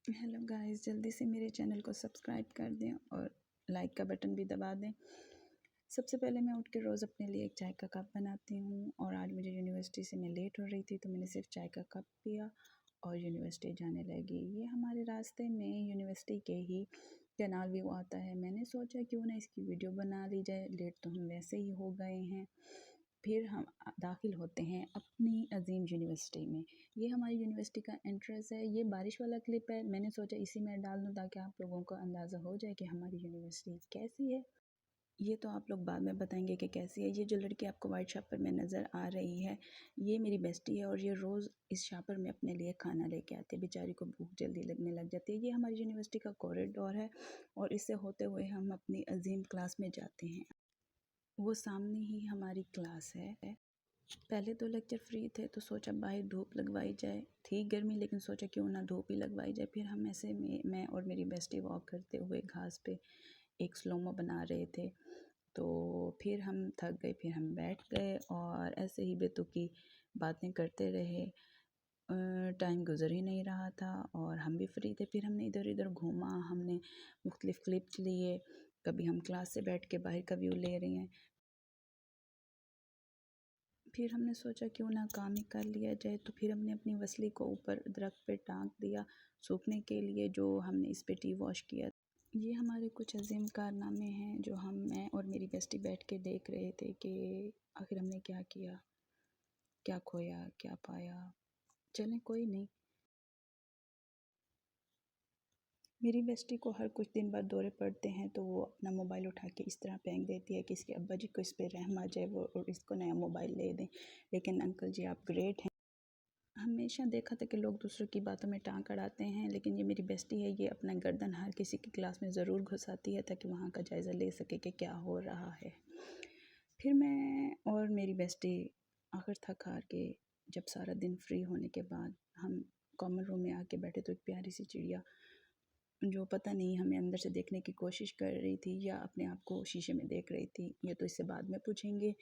Hello guys, जल्दी से मेरे चैनल को सब्सक्राइब कर दें और लाइक का बटन भी दबा दें। सबसे पहले मैं उठ के रोज़ अपने लिए एक चाय का कप बनाती हूँ और आज मुझे यूनिवर्सिटी से मैं लेट हो रही थी तो मैंने सिर्फ चाय का कप पिया और यूनिवर्सिटी जाने लगी। ये हमारे रास्ते में यूनिवर्सिटी के ही कैनाल व्यू आता है। मैंने सोचा क्यों ना इसकी वीडियो बना ली जाए, लेट तो हम वैसे ही हो गए हैं। फिर हम दाखिल होते हैं अपनी अजीम यूनिवर्सिटी में। ये हमारी यूनिवर्सिटी का एंट्रेंस है। ये बारिश वाला क्लिप है, मैंने सोचा इसी में डाल दूँ ताकि आप लोगों को अंदाज़ा हो जाए कि हमारी यूनिवर्सिटी कैसी है। ये तो आप लोग बाद में बताएंगे कि कैसी है। ये जो लड़की आपको वाइट शॉपर में नज़र आ रही है, ये मेरी बेस्टी है और ये रोज़ इस शॉपर में अपने लिए खाना लेके आती है। बेचारी को भूख जल्दी लगने लग जाती है। ये हमारी यूनिवर्सिटी का कॉरिडोर है और इससे होते हुए हम अपनी अजीम क्लास में जाते हैं। वो सामने ही हमारी क्लास है। पहले तो लेक्चर फ्री थे तो सोचा बाहर धूप लगवाई जाए। थी गर्मी लेकिन सोचा क्यों ना धूप ही लगवाई जाए। फिर हम ऐसे में मैं और मेरी बेस्टी वॉक करते हुए घास पे एक स्लोमो बना रहे थे। तो फिर हम थक गए, फिर हम बैठ गए और ऐसे ही बेतुकी बातें करते रहे। टाइम गुजर ही नहीं रहा था और हम भी फ्री थे। फिर हमने इधर इधर घूमा, हमने मुख्तलिफ़ क्लिप्स लिए। कभी हम क्लास से बैठ के बाहर का व्यू ले रही हैं। फिर हमने सोचा क्यों ना काम ही कर लिया जाए। तो फिर हमने अपनी वसली को ऊपर दरख्त पे टांग दिया सूखने के लिए, जो हमने इस पे टी वॉश किया। ये हमारे कुछ अजीम कारनामे हैं जो मैं और मेरी बेस्टी बैठ के देख रहे थे कि आखिर हमने क्या किया, क्या खोया, क्या पाया। चलें कोई नहीं। मेरी बेस्टी को हर कुछ दिन बाद दौरे पड़ते हैं तो वो अपना मोबाइल उठा के इस तरह फेंक देती है कि इसके अब्बा जी को इस पर रहम आ जाए वो और इसको नया मोबाइल ले दें। लेकिन अंकल जी आप ग्रेट हैं। हमेशा देखा था कि लोग दूसरों की बातों में टांग अड़ाते हैं, लेकिन ये मेरी बेस्टी है, ये अपना गर्दन हर किसी की क्लास में ज़रूर घुसाती है ताकि वहाँ का जायज़ा ले सके कि क्या हो रहा है। फिर मैं और मेरी बेस्टी आखिर थक हार के जब सारा दिन फ्री होने के बाद हम कॉमन रूम में आके बैठे तो एक प्यारी सी चिड़िया जो पता नहीं हमें अंदर से देखने की कोशिश कर रही थी या अपने आप को शीशे में देख रही थी, ये तो इससे बाद में पूछेंगे।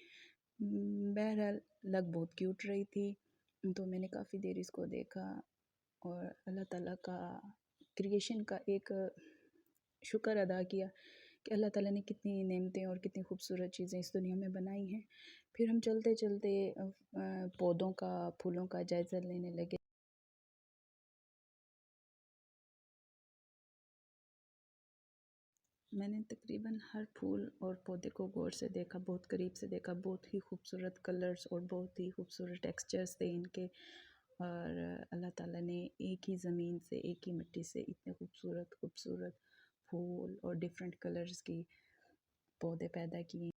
बहरहाल लग बहुत क्यूट रही थी। तो मैंने काफ़ी देर इसको देखा और अल्लाह ताला का क्रिएशन का एक शुक्र अदा किया कि अल्लाह ताला ने कितनी नेमतें और कितनी खूबसूरत चीज़ें इस दुनिया में बनाई हैं। फिर हम चलते चलते पौधों का, फूलों का जायज़ा लेने लगे। मैंने तकरीबन हर फूल और पौधे को गौर से देखा, बहुत करीब से देखा। बहुत ही खूबसूरत कलर्स और बहुत ही खूबसूरत टेक्सचर्स थे इनके। और अल्लाह ताला ने एक ही ज़मीन से, एक ही मिट्टी से इतने खूबसूरत खूबसूरत फूल और डिफरेंट कलर्स की पौधे पैदा किए।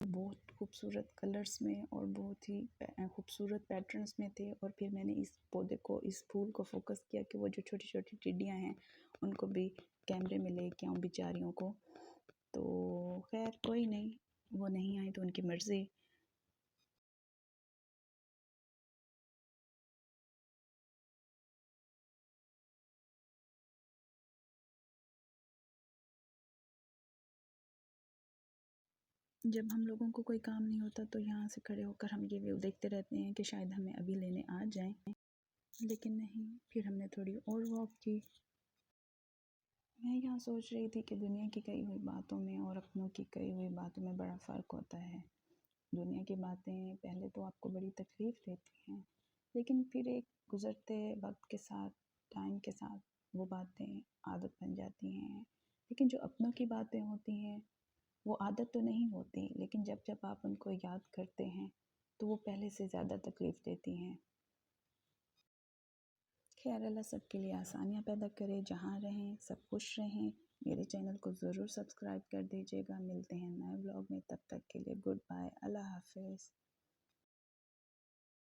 बहुत खूबसूरत कलर्स में और बहुत ही खूबसूरत पैटर्न्स में थे। और फिर मैंने इस पौधे को, इस फूल को फोकस किया कि वो जो छोटी छोटी टिड्डियाँ हैं उनको भी कैमरे में लेके आऊँ बेचारियों को। तो खैर कोई नहीं, वो नहीं आई तो उनकी मर्ज़ी। जब हम लोगों को कोई काम नहीं होता तो यहाँ से खड़े होकर हम ये व्यू देखते रहते हैं कि शायद हमें अभी लेने आ जाएं, लेकिन नहीं। फिर हमने थोड़ी और वॉक की। मैं यहाँ सोच रही थी कि दुनिया की कही हुई बातों में और अपनों की कही हुई बातों में बड़ा फ़र्क होता है। दुनिया की बातें पहले तो आपको बड़ी तकलीफ़ देती हैं, लेकिन फिर एक गुज़रते वक्त के साथ, टाइम के साथ वो बातें आदत बन जाती हैं। लेकिन जो अपनों की बातें होती हैं वो आदत तो नहीं होती, लेकिन जब जब आप उनको याद करते हैं तो वो पहले से ज़्यादा तकलीफ़ देती हैं। खैर अल्लाह सबके लिए आसानियाँ पैदा करे, जहाँ रहें सब खुश रहें। मेरे चैनल को ज़रूर सब्सक्राइब कर दीजिएगा। मिलते हैं नए व्लॉग में, तब तक के लिए गुड बाय, अल्लाह हाफ़िज़।